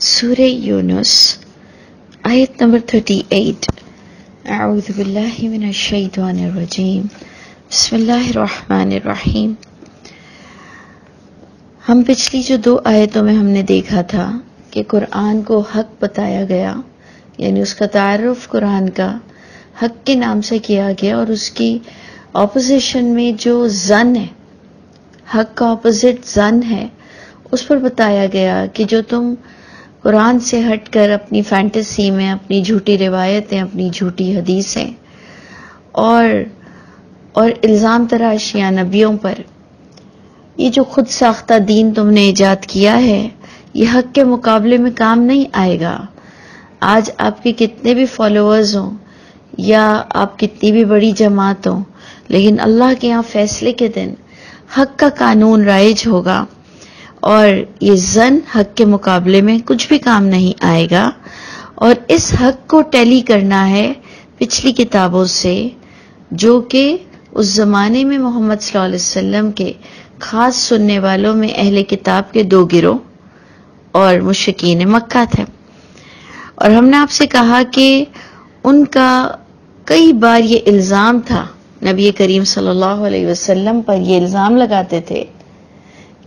سورہ یونس آیت نمبر 38. اعوذ باللہ من الشیطان الرجیم. بسم اللہ الرحمن الرحیم. ہم پچھلی جو 2 آیتوں میں ہم نے دیکھا تھا کہ قرآن کو حق بتایا گیا، یعنی اس کا تعارف قرآن کا حق کے نام سے کیا گیا، اور اس کی اپوزیشن میں جو زن ہے، حق کا اپوزٹ زن ہے، اس پر بتایا گیا کہ جو تم قرآن سے ہٹ کر اپنی فینٹیسی میں اپنی جھوٹی روایتیں، اپنی جھوٹی حدیثیں اور الزام تراشیاں نبیوں پر، یہ جو خود ساختہ دین تم نے ایجاد کیا ہے، یہ حق کے مقابلے میں کام نہیں آئے گا. آج آپ کے کتنے بھی فالوورز ہوں یا آپ کتنی بھی بڑی جماعت ہوں، لیکن اللہ کے یہاں فیصلے کے دن حق کا قانون رائج ہوگا، اور یہ زن حق کے مقابلے میں کچھ بھی کام نہیں آئے گا. اور اس حق کو ٹیلی کرنا ہے پچھلی کتابوں سے، جو کہ اس زمانے میں محمد صلی اللہ علیہ وسلم کے خاص سننے والوں میں اہل کتاب کے 2 گروہ اور مشرکین مکہ تھے. اور ہم نے آپ سے کہا کہ ان کا کئی بار یہ الزام تھا، نبی کریم صلی اللہ علیہ وسلم پر یہ الزام لگاتے تھے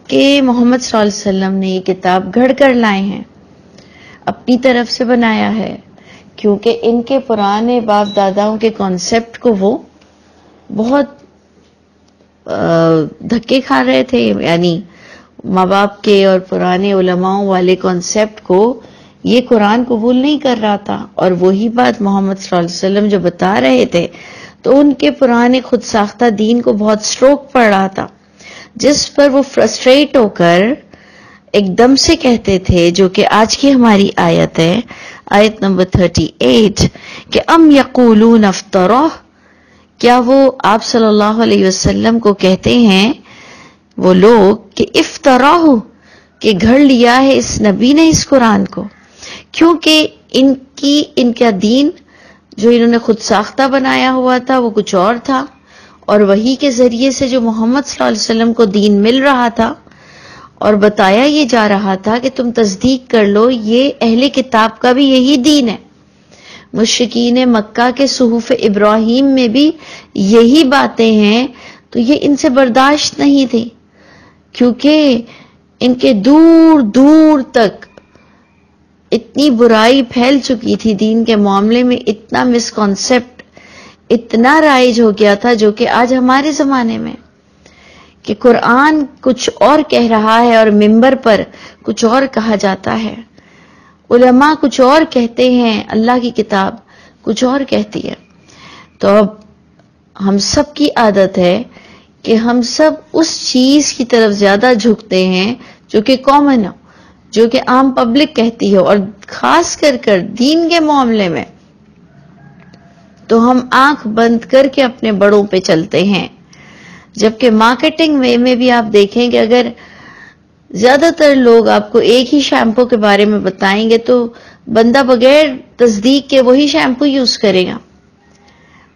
کہ محمد صلی اللہ علیہ وسلم نے یہ کتاب گھڑ کر لائے ہیں، اپنی طرف سے بنایا ہے، کیونکہ ان کے پرانے باپ داداؤں کے کانسیپٹ کو وہ بہت دھکے کھا رہے تھے، یعنی ماں باپ کے اور پرانے علماؤں والے کانسیپٹ کو یہ قرآن قبول نہیں کر رہا تھا. اور وہی بات محمد صلی اللہ علیہ وسلم جو بتا رہے تھے تو ان کے پرانے خود ساختہ دین کو بہت اسٹروک پڑ رہا تھا، جس پر وہ فرسٹریٹ ہو کر ایک دم سے کہتے تھے، جو کہ آج کی ہماری آیت ہے، آیت نمبر 38، کہ ام یقولون افطرہ، کیا وہ آپ صلی اللہ علیہ وسلم کو کہتے ہیں وہ لوگ کہ افطرہ، کہ گھڑ لیا ہے اس نبی نے اس قرآن کو، کیونکہ ان کا دین جو انہوں نے خود ساختہ بنایا ہوا تھا وہ کچھ اور تھا، اور وحی کے ذریعے سے جو محمد صلی اللہ علیہ وسلم کو دین مل رہا تھا اور بتایا یہ جا رہا تھا کہ تم تصدیق کر لو، یہ اہل کتاب کا بھی یہی دین ہے. مشرکین مکہ کے صحف ابراہیم میں بھی یہی باتیں ہیں، تو یہ ان سے برداشت نہیں تھی، کیونکہ ان کے دور دور تک اتنی برائی پھیل چکی تھی دین کے معاملے میں، اتنا مسکانسیپٹ اتنا رائج ہو گیا تھا، جو کہ آج ہمارے زمانے میں کہ قرآن کچھ اور کہہ رہا ہے اور منبر پر کچھ اور کہا جاتا ہے، علماء کچھ اور کہتے ہیں، اللہ کی کتاب کچھ اور کہتی ہے. تو اب ہم سب کی عادت ہے کہ ہم سب اس چیز کی طرف زیادہ جھکتے ہیں جو کہ کامن ہو، جو کہ عام پبلک کہتی ہو، اور خاص کر دین کے معاملے میں تو ہم آنکھ بند کر کے اپنے بڑوں پہ چلتے ہیں. جبکہ مارکیٹنگ وے میں بھی آپ دیکھیں کہ اگر زیادہ تر لوگ آپ کو ایک ہی شیمپو کے بارے میں بتائیں گے تو بندہ بغیر تصدیق کے وہی شیمپو یوز کرے گا،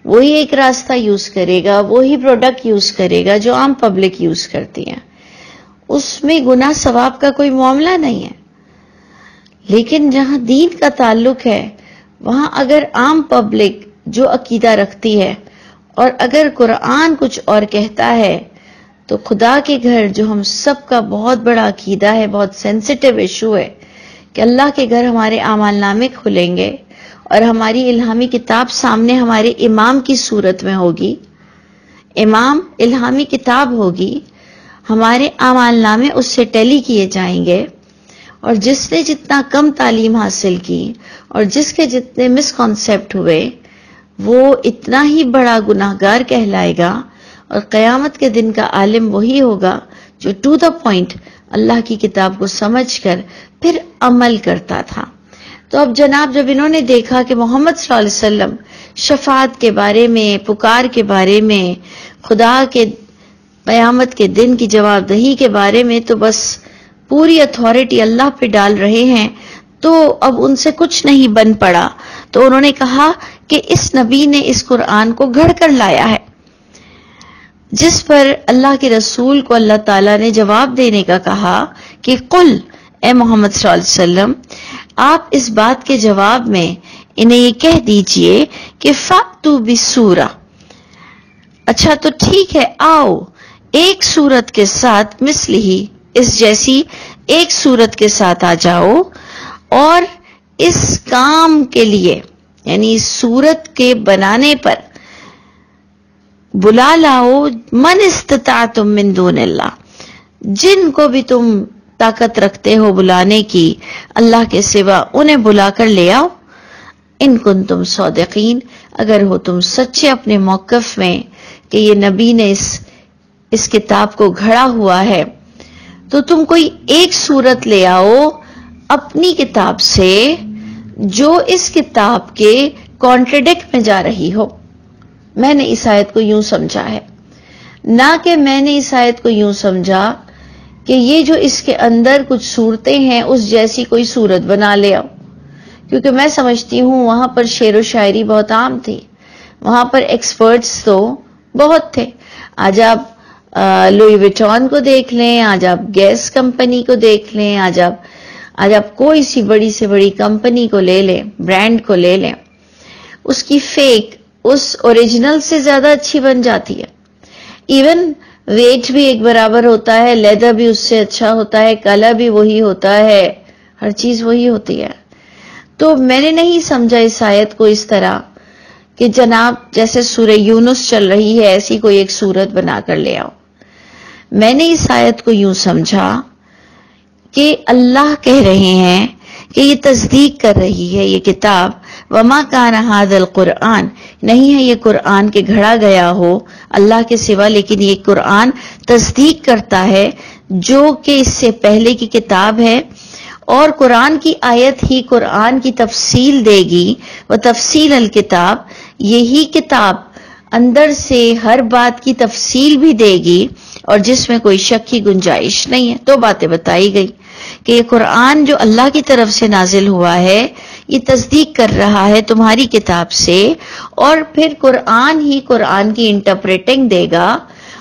وہی ایک راستہ یوز کرے گا، وہی پروڈکٹ یوز کرے گا جو عام پبلک یوز کرتی ہے. اس میں گناہ ثواب کا کوئی معاملہ نہیں ہے. لیکن جہاں دین کا تعلق ہے، وہاں اگر عام پبلک جو عقیدہ رکھتی ہے اور اگر قرآن کچھ اور کہتا ہے، تو خدا کے گھر جو ہم سب کا بہت بڑا عقیدہ ہے، بہت سینسیٹیو ایشو ہے کہ اللہ کے گھر ہمارے اعمال نامے کھلیں گے اور ہماری الہامی کتاب سامنے ہمارے امام کی صورت میں ہوگی، امام الہامی کتاب ہوگی، ہمارے اعمال نامے اس سے ٹیلی کیے جائیں گے، اور جس نے جتنا کم تعلیم حاصل کی اور جس کے جتنے مسکانسیپٹ ہوئے، وہ اتنا ہی بڑا گناہگار کہلائے گا. اور قیامت کے دن کا عالم وہی ہوگا جو ٹو دا پوائنٹ اللہ کی کتاب کو سمجھ کر پھر عمل کرتا تھا. تو اب جناب جب انہوں نے دیکھا کہ محمد صلی اللہ علیہ وسلم شفاعت کے بارے میں، پکار کے بارے میں، خدا کے قیامت کے دن کی جواب دہی کے بارے میں تو بس پوری اتھارٹی اللہ پہ ڈال رہے ہیں، تو اب ان سے کچھ نہیں بن پڑا. تو انہوں نے کہا کہ اس نبی نے اس قرآن کو گھڑ کر لایا ہے، جس پر اللہ کے رسول کو اللہ تعالیٰ نے جواب دینے کا کہا کہ قل، اے محمد صلی اللہ علیہ وسلم، آپ اس بات کے جواب میں انہیں یہ کہہ دیجئے کہ فَأْتُوا بِسُورَةٍ، اچھا تو ٹھیک ہے، آؤ ایک سورت کے ساتھ مثلہ، اس جیسی ایک سورت کے ساتھ آ جاؤ، اور اس کام کے لیے یعنی اس سورت کے بنانے پر بلا لاؤ من استطعتم من دون اللہ، جن کو بھی تم طاقت رکھتے ہو بلانے کی اللہ کے سوا، انہیں بلا کر لے آؤ، ان کنتم صادقین، اگر ہو تم سچے اپنے موقف میں کہ یہ نبی نے اس کتاب کو گھڑا ہوا ہے، تو تم کوئی ایک سورت لے آؤ اپنی کتاب سے جو اس کتاب کے کانٹرڈکٹ میں جا رہی ہو۔ میں نے اس آیت کو یوں سمجھا ہے، نہ کہ میں نے اس آیت کو یوں سمجھا کہ یہ جو اس کے اندر کچھ صورتیں ہیں اس جیسی کوئی صورت بنا لے آؤ، کیونکہ میں سمجھتی ہوں وہاں پر شعر و شاعری بہت عام تھی، وہاں پر ایکسپرٹس تو بہت تھے۔ آج آپ لوئی ویٹون کو دیکھ لیں، آج آپ گیس کمپنی کو دیکھ لیں، آج آپ کوئی سی بڑی سے بڑی کمپنی کو لے لیں، برانڈ کو لے لیں، اس کی فیک اس اوریجنل سے زیادہ اچھی بن جاتی ہے۔ ایون ویٹ بھی ایک برابر ہوتا ہے، لیدر بھی اس سے اچھا ہوتا ہے، کلر بھی وہی ہوتا ہے، ہر چیز وہی ہوتی ہے۔ تو میں نے نہیں سمجھا اس آیت کو اس طرح کہ جناب جیسے سورہ یونس چل رہی ہے ایسی کوئی ایک سورت بنا کر لے آؤ۔ میں نے اس آیت کو یوں سمجھا کہ اللہ کہہ رہے ہیں کہ یہ تصدیق کر رہی ہے یہ کتاب، وما کان ھذا القرآن، نہیں ہے یہ قرآن کے گھڑا گیا ہو اللہ کے سوا، لیکن یہ قرآن تصدیق کرتا ہے جو کہ اس سے پہلے کی کتاب ہے، اور قرآن کی آیت ہی قرآن کی تفصیل دے گی، وہ تفصیل الکتاب، یہی کتاب اندر سے ہر بات کی تفصیل بھی دے گی اور جس میں کوئی شک کی گنجائش نہیں ہے۔ دو باتیں بتائی گئی کہ یہ قرآن جو اللہ کی طرف سے نازل ہوا ہے یہ تصدیق کر رہا ہے تمہاری کتاب سے، اور پھر قرآن ہی قرآن کی انٹرپریٹنگ دے گا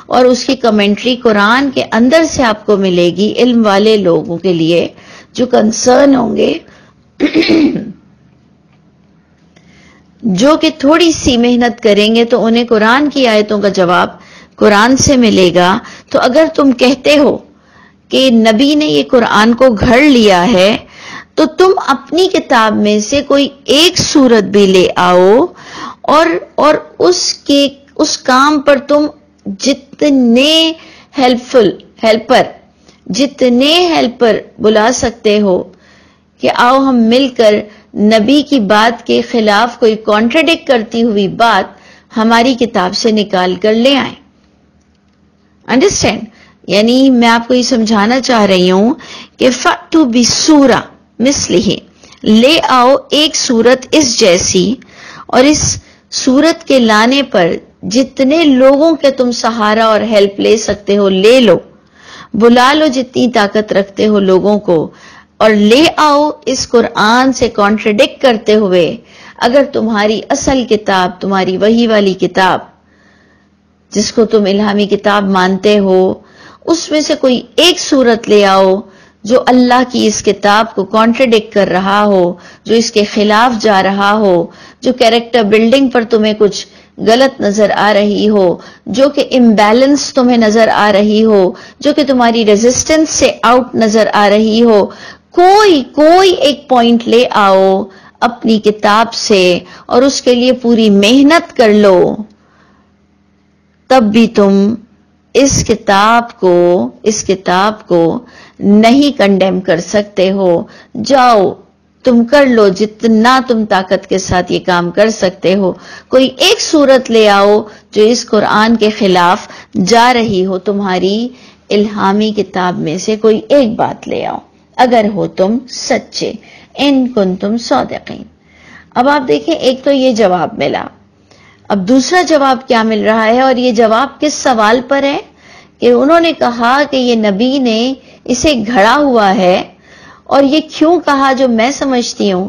اور اس کی کمنٹری قرآن کے اندر سے آپ کو ملے گی، علم والے لوگوں کے لیے جو کنسرن ہوں گے، جو کہ تھوڑی سی محنت کریں گے تو انہیں قرآن کی آیتوں کا جواب قرآن سے ملے گا۔ تو اگر تم کہتے ہو کہ نبی نے یہ قرآن کو گھڑ لیا ہے تو تم اپنی کتاب میں سے کوئی ایک سورت بھی لے آؤ، اور اس کام پر تم جتنے ہیلپر بلا سکتے ہو کہ آؤ ہم مل کر نبی کی بات کے خلاف کوئی کانٹرڈکٹ کرتی ہوئی بات ہماری کتاب سے نکال کر لے آئیں۔ انڈرسٹینڈ؟ یعنی میں آپ کو یہ سمجھانا چاہ رہی ہوں کہ فَأْتُوا بِسُورَةٍ مِثْلِهِ، لے آؤ ایک سورت اس جیسی، اور اس سورت کے لانے پر جتنے لوگوں کے تم سہارا اور ہیلپ لے سکتے ہو لے لو، بلا لو جتنی طاقت رکھتے ہو لوگوں کو، اور لے آؤ اس قرآن سے کانٹرڈکٹ کرتے ہوئے۔ اگر تمہاری اصل کتاب، تمہاری وحی والی کتاب جس کو تم الہامی کتاب مانتے ہو، اس میں سے کوئی ایک سورت لے آؤ جو اللہ کی اس کتاب کو کانٹرڈکٹ کر رہا ہو، جو اس کے خلاف جا رہا ہو، جو کیریکٹر بلڈنگ پر تمہیں کچھ غلط نظر آ رہی ہو، جو کہ امبیلنس تمہیں نظر آ رہی ہو، جو کہ تمہاری ریزسٹنس سے آؤٹ نظر آ رہی ہو، کوئی ایک پوائنٹ لے آؤ اپنی کتاب سے اور اس کے لیے پوری محنت کر لو، تب بھی تم اس کتاب کو نہیں کنڈیم کر سکتے ہو۔ جاؤ تم کر لو جتنا تم طاقت کے ساتھ یہ کام کر سکتے ہو، کوئی ایک سورت لے آؤ جو اس قرآن کے خلاف جا رہی ہو، تمہاری الہامی کتاب میں سے کوئی ایک بات لے آؤ اگر ہو تم سچے، ان کنتم صادقین۔ اب آپ دیکھیں، ایک تو یہ جواب ملا، اب دوسرا جواب کیا مل رہا ہے، اور یہ جواب کس سوال پر ہے کہ انہوں نے کہا کہ یہ نبی نے اسے گھڑا ہوا ہے، اور یہ کیوں کہا، جو میں سمجھتی ہوں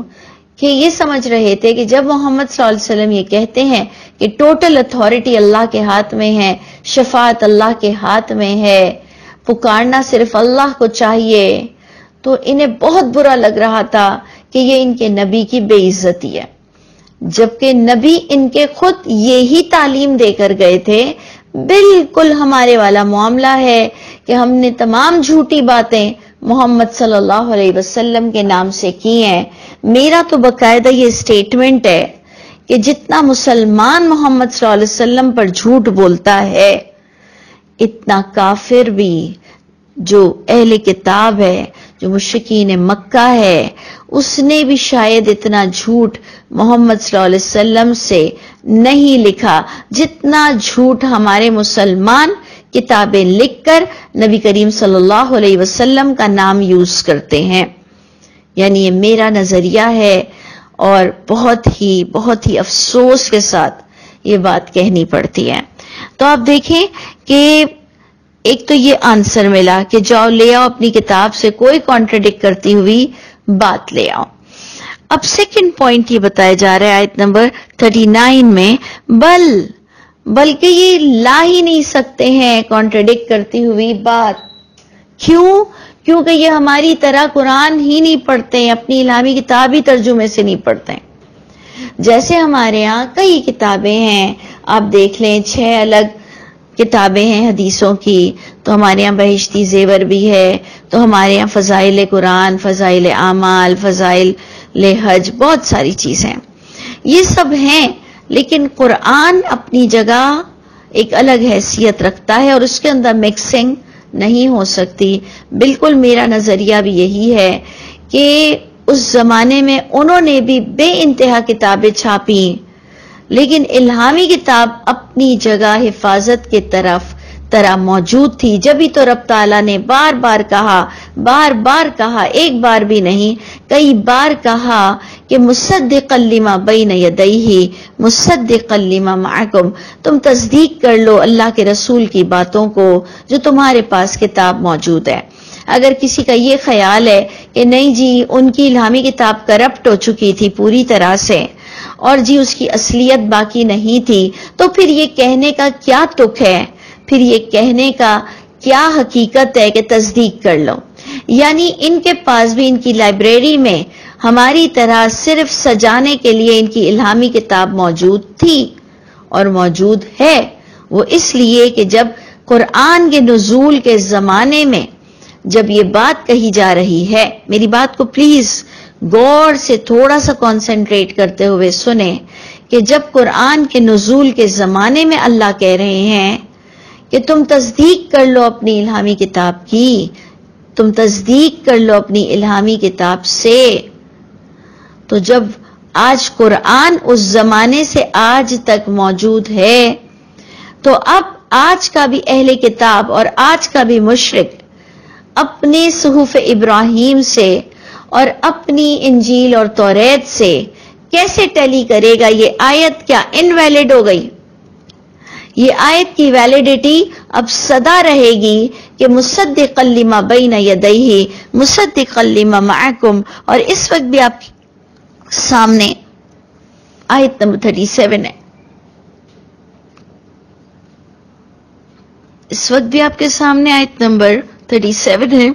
کہ یہ سمجھ رہے تھے کہ جب محمد صلی اللہ علیہ وسلم یہ کہتے ہیں کہ ٹوٹل اتھارٹی اللہ کے ہاتھ میں ہے، شفاعت اللہ کے ہاتھ میں ہے، پکارنا صرف اللہ کو چاہیے، تو انہیں بہت برا لگ رہا تھا کہ یہ ان کے نبی کی بے عزتی ہے، جبکہ نبی ان کے خود یہی تعلیم دے کر گئے تھے، بالکل ہمارے والا معاملہ ہے کہ ہم نے تمام جھوٹی باتیں محمد صلی اللہ علیہ وسلم کے نام سے کی ہیں۔ میرا تو باقاعدہ یہ سٹیٹمنٹ ہے کہ جتنا مسلمان محمد صلی اللہ علیہ وسلم پر جھوٹ بولتا ہے، اتنا کافر بھی، جو اہل کتاب ہے، جو مشرکین مکہ ہے، اس نے بھی شاید اتنا جھوٹ محمد صلی اللہ علیہ وسلم سے نہیں لکھا جتنا جھوٹ ہمارے مسلمان کتابیں لکھ کر نبی کریم صلی اللہ علیہ وسلم کا نام یوز کرتے ہیں۔ یعنی یہ میرا نظریہ ہے، اور بہت ہی افسوس کے ساتھ یہ بات کہنی پڑتی ہے۔ تو آپ دیکھیں کہ ایک تو یہ آنسر ملا کہ جاؤ لے آؤ اپنی کتاب سے کوئی کانٹرڈکٹ کرتی ہوئی بات لے آؤ۔ اب سیکنڈ پوائنٹ یہ بتایا جا رہا ہے آیت نمبر 39 میں، بلکہ یہ لا ہی نہیں سکتے ہیں کانٹرڈکٹ کرتی ہوئی بات۔ کیونکہ یہ ہماری طرح قرآن ہی نہیں پڑھتے ہیں، اپنی الہامی کتاب ہی ترجمے سے نہیں پڑھتے ہیں۔ جیسے ہمارے ہاں کئی کتابیں ہیں، آپ دیکھ لیں 6 الگ کتابیں ہیں حدیثوں کی، تو ہمارے ہاں بہشتی زیور بھی ہے، تو ہمارے ہاں فضائل قرآن، فضائل اعمال، فضائل حج، بہت ساری چیزیں یہ سب ہیں، لیکن قرآن اپنی جگہ ایک الگ حیثیت رکھتا ہے اور اس کے اندر مکسنگ نہیں ہو سکتی۔ بالکل میرا نظریہ بھی یہی ہے کہ اس زمانے میں انہوں نے بھی بے انتہا کتابیں چھاپی، لیکن الہامی کتاب اپنی جگہ حفاظت کے طرح موجود تھی۔ جبھی تو رب تعالیٰ نے بار بار کہا، ایک بار بھی نہیں، کئی بار کہا کہ مصدقا لما بین یدیہ مصدقا لما معکم، تم تصدیق کر لو اللہ کے رسول کی باتوں کو جو تمہارے پاس کتاب موجود ہے۔ اگر کسی کا یہ خیال ہے کہ نہیں جی ان کی الہامی کتاب کرپٹ ہو چکی تھی پوری طرح سے اور جی اس کی اصلیت باقی نہیں تھی، تو پھر یہ کہنے کا کیا تک ہے، پھر یہ کہنے کا کیا حقیقت ہے کہ تصدیق کر لو؟ یعنی ان کے پاس بھی ان کی لائبریری میں ہماری طرح صرف سجانے کے لیے ان کی الہامی کتاب موجود تھی اور موجود ہے۔ وہ اس لیے کہ جب قرآن کے نزول کے زمانے میں جب یہ بات کہی جا رہی ہے، میری بات کو پلیز غور سے تھوڑا سا کنسنٹریٹ کرتے ہوئے سنیں، کہ جب قرآن کے نزول کے زمانے میں اللہ کہہ رہے ہیں کہ تم تصدیق کر لو اپنی الہامی کتاب کی، تم تصدیق کر لو اپنی الہامی کتاب سے، تو جب آج قرآن اس زمانے سے آج تک موجود ہے، تو اب آج کا بھی اہل کتاب اور آج کا بھی مشرک اپنے صحف ابراہیم سے اور اپنی انجیل اور توریت سے کیسے ٹیلی کرے گا؟ یہ آیت کیا انویلڈ ہو گئی؟ یہ آیت کی ویلیڈیٹی اب سدا رہے گی کہ مصدقا لما بین یدیہ مصدقا لما معکم۔ اور اس وقت بھی آپ سامنے آیت نمبر 37 ہے، اس وقت بھی آپ کے سامنے آیت نمبر 37 ہے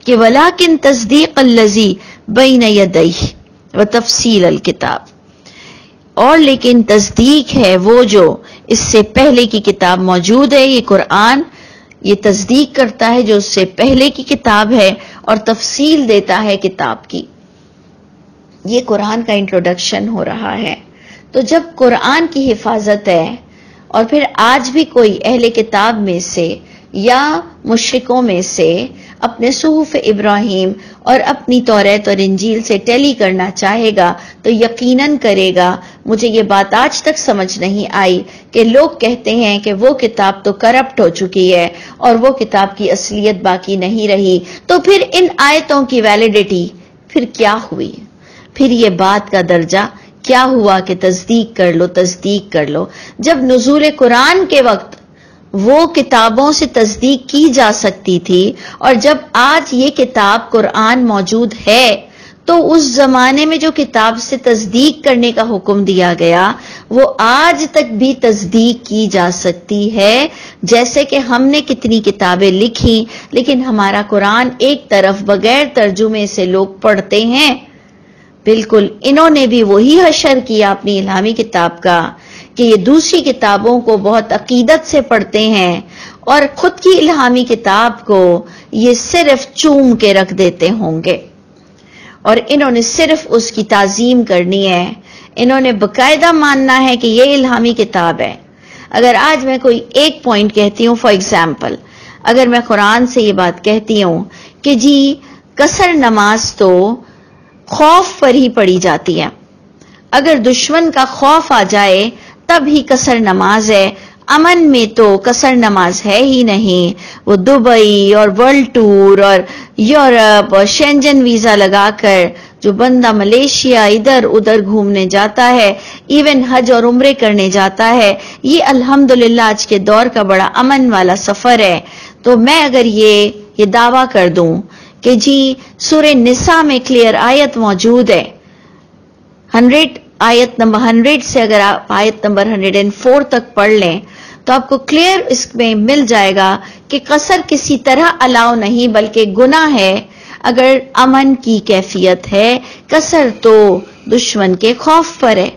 کہ وَلَكِن تَصْدِيقَ الَّذِي بَيْنَ يَدَيْهِ وَتَفْصِيلَ الْكِتَابِ، اور لیکن تصدیق ہے وہ جو اس سے پہلے کی کتاب موجود ہے۔ یہ قرآن یہ تصدیق کرتا ہے جو اس سے پہلے کی کتاب ہے اور تفصیل دیتا ہے کتاب کی۔ یہ قرآن کا انٹروڈکشن ہو رہا ہے۔ تو جب قرآن کی حفاظت ہے اور پھر آج بھی کوئی اہل کتاب میں سے یا مشرکوں میں سے اپنے صحف ابراہیم اور اپنی توریت اور انجیل سے ٹیلی کرنا چاہے گا تو یقیناً کرے گا۔ مجھے یہ بات آج تک سمجھ نہیں آئی کہ لوگ کہتے ہیں کہ وہ کتاب تو کرپٹ ہو چکی ہے اور وہ کتاب کی اصلیت باقی نہیں رہی، تو پھر ان آیتوں کی ویلیڈیٹی پھر کیا ہوئی؟ پھر یہ بات کا درجہ کیا ہوا کہ تصدیق کر لو، تصدیق کر لو؟ جب نزول قرآن کے وقت وہ کتابوں سے تصدیق کی جا سکتی تھی، اور جب آج یہ کتاب قرآن موجود ہے تو اس زمانے میں جو کتاب سے تصدیق کرنے کا حکم دیا گیا وہ آج تک بھی تصدیق کی جا سکتی ہے. جیسے کہ ہم نے کتنی کتابیں لکھی لیکن ہمارا قرآن ایک طرف بغیر ترجمے سے لوگ پڑھتے ہیں. بالکل انہوں نے بھی وہی حشر کیا اپنی الہامی کتاب کا کہ یہ دوسری کتابوں کو بہت عقیدت سے پڑھتے ہیں اور خود کی الہامی کتاب کو یہ صرف چوم کے رکھ دیتے ہوں گے، اور انہوں نے صرف اس کی تعظیم کرنی ہے. انہوں نے باقاعدہ ماننا ہے کہ یہ الہامی کتاب ہے. اگر آج میں کوئی ایک پوائنٹ کہتی ہوں، فار ایگزامپل اگر میں قرآن سے یہ بات کہتی ہوں کہ جی قصر نماز تو خوف پر ہی پڑھی جاتی ہے، اگر دشمن کا خوف آ جائے تب ہی قصر نماز ہے، امن میں تو قصر نماز ہے ہی نہیں. وہ دبئی اور ورلڈ ٹور اور یورپ اور شینجن ویزا لگا کر جو بندہ ملیشیا ادھر ادھر گھومنے جاتا ہے، ایون حج اور عمرے کرنے جاتا ہے، یہ الحمدللہ آج کے دور کا بڑا امن والا سفر ہے. تو میں اگر یہ دعویٰ کر دوں کہ جی سورہ نساء میں کلیئر آیت موجود ہے، 100 آیت نمبر 100 سے اگر آپ آیت نمبر 104 تک پڑھ لیں تو آپ کو کلیئر اس میں مل جائے گا کہ قصر کسی طرح الاؤ نہیں بلکہ گناہ ہے اگر امن کی کیفیت ہے. قصر تو دشمن کے خوف پر ہے.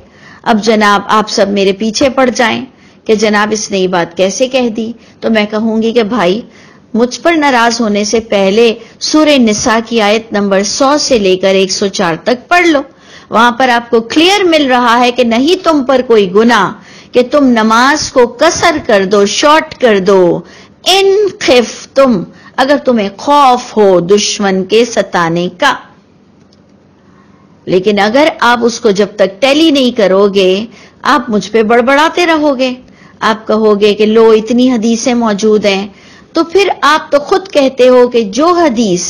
اب جناب آپ سب میرے پیچھے پڑ جائیں کہ جناب اس نے یہ بات کیسے کہہ دی، تو میں کہوں گی کہ بھائی مجھ پر ناراض ہونے سے پہلے سورہ نساء کی آیت نمبر 100 سے لے کر 104 تک پڑھ لو. وہاں پر آپ کو کلیئر مل رہا ہے کہ نہیں تم پر کوئی گناہ کہ تم نماز کو قصر کر دو، شارٹ کر دو. ان خفتم، اگر تمہیں خوف ہو دشمن کے ستانے کا. لیکن اگر آپ اس کو جب تک ٹیلی نہیں کرو گے آپ مجھ پہ بڑبڑاتے رہو گے، آپ کہو گے کہ لو اتنی حدیثیں موجود ہیں. تو پھر آپ تو خود کہتے ہو کہ جو حدیث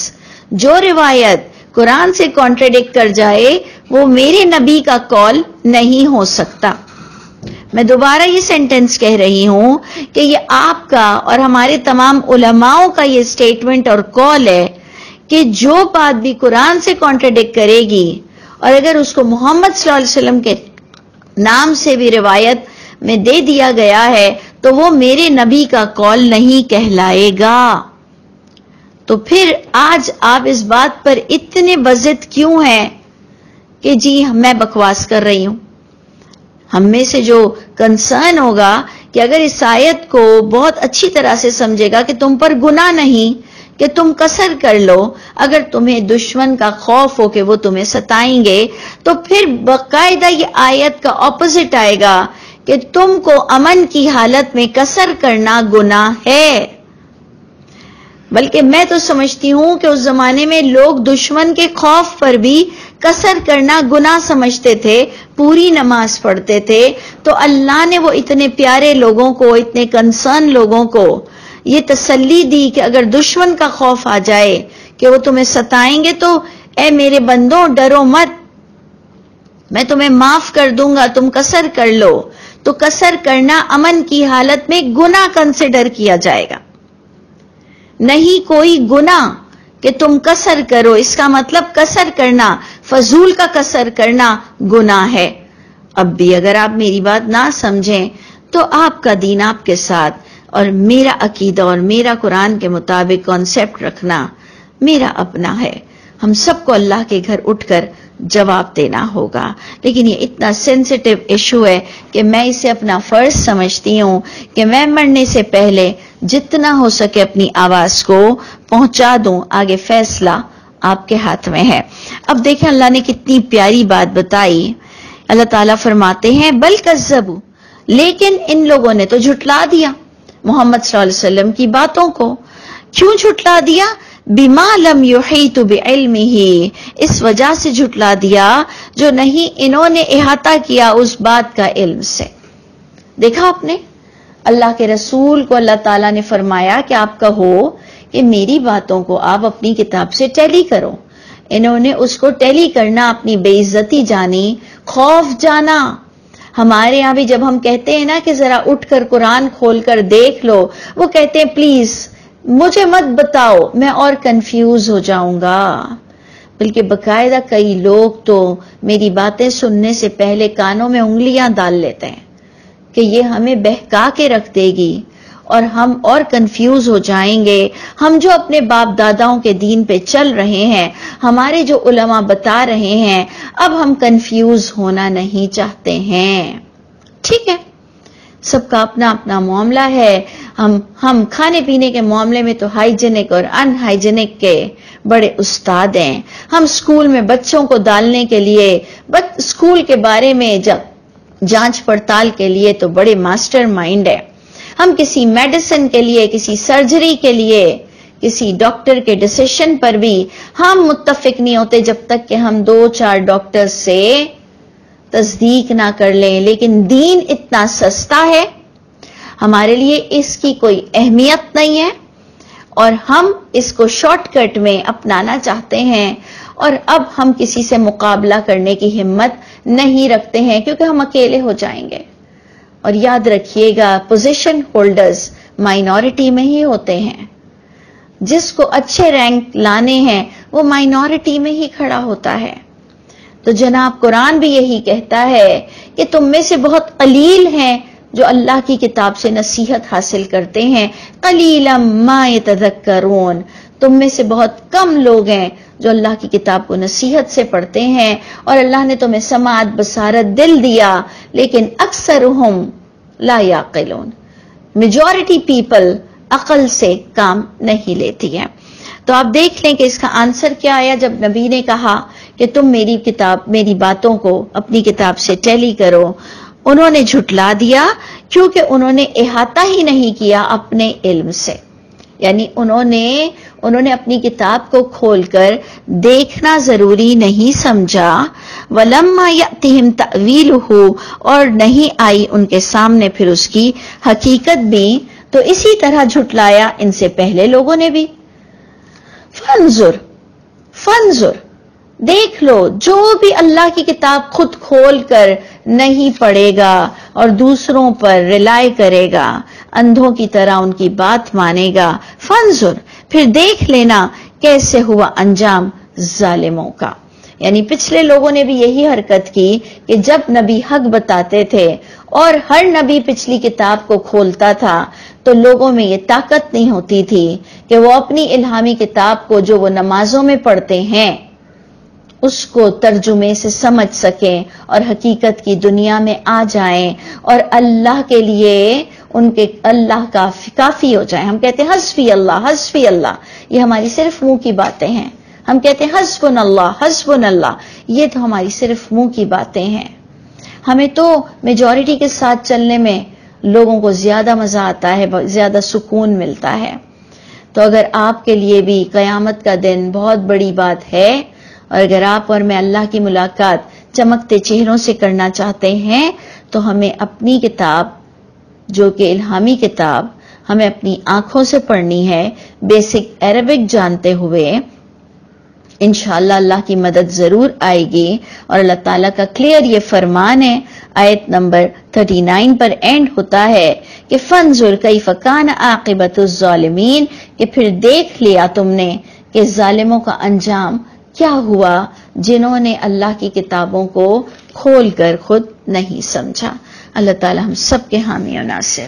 جو روایت قرآن سے کانٹریڈکٹ کر جائے وہ میرے نبی کا قول نہیں ہو سکتا. میں دوبارہ یہ سینٹنس کہہ رہی ہوں کہ یہ آپ کا اور ہمارے تمام علماؤں کا یہ سٹیٹمنٹ اور قول ہے کہ جو بات بھی قرآن سے کانٹریڈکٹ کرے گی اور اگر اس کو محمد صلی اللہ علیہ وسلم کے نام سے بھی روایت میں دے دیا گیا ہے تو وہ میرے نبی کا قول نہیں کہلائے گا. تو پھر آج آپ اس بات پر اتنے بضد کیوں ہیں کہ جی میں بکواس کر رہی ہوں؟ ہم میں سے جو کنسرن ہوگا کہ اگر اس آیت کو بہت اچھی طرح سے سمجھے گا کہ تم پر گناہ نہیں کہ تم قصر کر لو اگر تمہیں دشمن کا خوف ہو کہ وہ تمہیں ستائیں گے، تو پھر باقاعدہ یہ آیت کا اپوزٹ آئے گا کہ تم کو امن کی حالت میں قصر کرنا گناہ ہے. بلکہ میں تو سمجھتی ہوں کہ اس زمانے میں لوگ دشمن کے خوف پر بھی قصر کرنا گناہ سمجھتے تھے، پوری نماز پڑھتے تھے. تو اللہ نے وہ اتنے پیارے لوگوں کو، اتنے کنسرن لوگوں کو یہ تسلی دی کہ اگر دشمن کا خوف آ جائے کہ وہ تمہیں ستائیں گے تو اے میرے بندوں ڈرو مت، میں تمہیں معاف کر دوں گا، تم قصر کر لو. تو قصر کرنا امن کی حالت میں گناہ کنسیڈر کیا جائے گا، نہیں کوئی گناہ کہ تم قصر کرو. اس کا مطلب قصر کرنا، فضول کا قصر کرنا گناہ ہے. اب بھی اگر آپ میری بات نہ سمجھیں تو آپ کا دین آپ کے ساتھ اور میرا عقیدہ اور میرا قرآن کے مطابق کانسیپٹ رکھنا میرا اپنا ہے. ہم سب کو اللہ کے گھر اٹھ کر جواب دینا ہوگا، لیکن یہ اتنا سینسیٹیو ایشو ہے کہ میں اسے اپنا فرض سمجھتی ہوں کہ میں مرنے سے پہلے جتنا ہو سکے اپنی آواز کو پہنچا دوں. آگے فیصلہ آپ کے ہاتھ میں ہے. اب دیکھیں اللہ نے کتنی پیاری بات بتائی. اللہ تعالیٰ فرماتے ہیں بل کذبوا، لیکن ان لوگوں نے تو جھٹلا دیا محمد صلی اللہ علیہ وسلم کی باتوں کو. کیوں جھٹلا دیا؟ بما لم یحیط بعلمہ، اس وجہ سے جھٹلا دیا جو نہیں انہوں نے احاطہ کیا اس بات کا علم سے. دیکھا آپ نے، اللہ کے رسول کو اللہ تعالیٰ نے فرمایا کہ آپ کہو کہ میری باتوں کو آپ اپنی کتاب سے ٹیلی کرو. انہوں نے اس کو ٹیلی کرنا اپنی بے عزتی جانی، خوف جانا. ہمارے ہاں بھی جب ہم کہتے ہیں نا کہ ذرا اٹھ کر قرآن کھول کر دیکھ لو، وہ کہتے ہیں پلیز مجھے مت بتاؤ، میں اور کنفیوز ہو جاؤں گا. بلکہ باقاعدہ کئی لوگ تو میری باتیں سننے سے پہلے کانوں میں انگلیاں ڈال لیتے ہیں کہ یہ ہمیں بہکا کے رکھ دے گی اور ہم اور کنفیوز ہو جائیں گے. ہم جو اپنے باپ داداؤں کے دین پہ چل رہے ہیں، ہمارے جو علماء بتا رہے ہیں، اب ہم کنفیوز ہونا نہیں چاہتے ہیں. ٹھیک ہے، سب کا اپنا اپنا معاملہ ہے. ہم کھانے پینے کے معاملے میں تو ہائیجینک اور ان ہائیجینک کے بڑے استاد ہیں. ہم سکول میں بچوں کو ڈالنے کے لیے سکول کے بارے میں جانچ پڑتال کے لیے تو بڑے ماسٹر مائنڈ ہیں. ہم کسی میڈیسن کے لیے، کسی سرجری کے لیے، کسی ڈاکٹر کے ڈیسیشن پر بھی ہم متفق نہیں ہوتے جب تک کہ ہم 2-4 ڈاکٹر سے تصدیق نہ کر لیں. لیکن دین اتنا سستا ہے، ہمارے لیے اس کی کوئی اہمیت نہیں ہے اور ہم اس کو شارٹ کٹ میں اپنانا چاہتے ہیں. اور اب ہم کسی سے مقابلہ کرنے کی ہمت نہیں رکھتے ہیں کیونکہ ہم اکیلے ہو جائیں گے. اور یاد رکھیے گا، پوزیشن ہولڈرز مائنورٹی میں ہی ہوتے ہیں. جس کو اچھے رینک لانے ہیں وہ مائنورٹی میں ہی کھڑا ہوتا ہے. تو جناب قرآن بھی یہی کہتا ہے کہ تم میں سے بہت قلیل ہیں جو اللہ کی کتاب سے نصیحت حاصل کرتے ہیں. قلیلا ما یتذکرون، تم میں سے بہت کم لوگ ہیں جو اللہ کی کتاب کو نصیحت سے پڑھتے ہیں. اور اللہ نے تمہیں سماعت، بصارت، دل دیا، لیکن اکثرہم لا یعقلون، میجورٹی پیپل عقل سے کام نہیں لیتی ہے. تو آپ دیکھ لیں کہ اس کا آنسر کیا آیا جب نبی نے کہا کہ تم میری باتوں کو اپنی کتاب سے ٹیلی کرو. انہوں نے جھٹلا دیا کیونکہ انہوں نے احاطہ ہی نہیں کیا اپنے علم سے. یعنی انہوں نے اپنی کتاب کو کھول کر دیکھنا ضروری نہیں سمجھا. وَلَمَّا يَأْتِهِمْ تَأْوِيلُهُ، اور نہیں آئی ان کے سامنے پھر اس کی حقیقت بھی. تو اسی طرح جھٹلایا ان سے پہلے لوگوں نے بھی. فنظر، دیکھ لو، جو بھی اللہ کی کتاب خود کھول کر نہیں پڑھے گا اور دوسروں پر ریلائی کرے گا، اندھوں کی طرح ان کی بات مانے گا، فنظر، پھر دیکھ لینا کیسے ہوا انجام ظالموں کا. یعنی پچھلے لوگوں نے بھی یہی حرکت کی کہ جب نبی حق بتاتے تھے اور ہر نبی پچھلی کتاب کو کھولتا تھا تو لوگوں میں یہ طاقت نہیں ہوتی تھی کہ وہ اپنی الہامی کتاب کو جو وہ نمازوں میں پڑھتے ہیں اس کو ترجمے سے سمجھ سکیں اور حقیقت کی دنیا میں آ جائیں اور اللہ کے لیے ان کے اللہ کافی ہو جائیں. ہم کہتے ہیں حسبی اللہ، یہ ہماری صرف منہ کی باتیں ہیں. ہم کہتے ہیں حسبنا اللہ، یہ تو ہماری صرف منہ کی باتیں ہیں. ہمیں تو میجورٹی کے ساتھ چلنے میں لوگوں کو زیادہ مزہ آتا ہے، زیادہ سکون ملتا ہے. تو اگر آپ کے لیے بھی قیامت کا دن بہت بڑی بات ہے اور اگر آپ اور میں اللہ کی ملاقات چمکتے چہروں سے کرنا چاہتے ہیں تو ہمیں اپنی کتاب جو کہ الہامی کتاب ہمیں اپنی آنکھوں سے پڑھنی ہے، بیسک عربک جانتے ہوئے. انشاءاللہ اللہ کی مدد ضرور آئے گی. اور اللہ تعالیٰ کا کلیئر یہ فرمان ہے، آیت نمبر 39 پر اینڈ ہوتا ہے کہ فانظر کیف کان عاقبۃ الظالمین، کہ پھر دیکھ لیا تم نے کہ ظالموں کا انجام کیا ہوا جنہوں نے اللہ کی کتابوں کو کھول کر خود نہیں سمجھا. اللہ تعالیٰ ہم سب کے حامی و ناصر.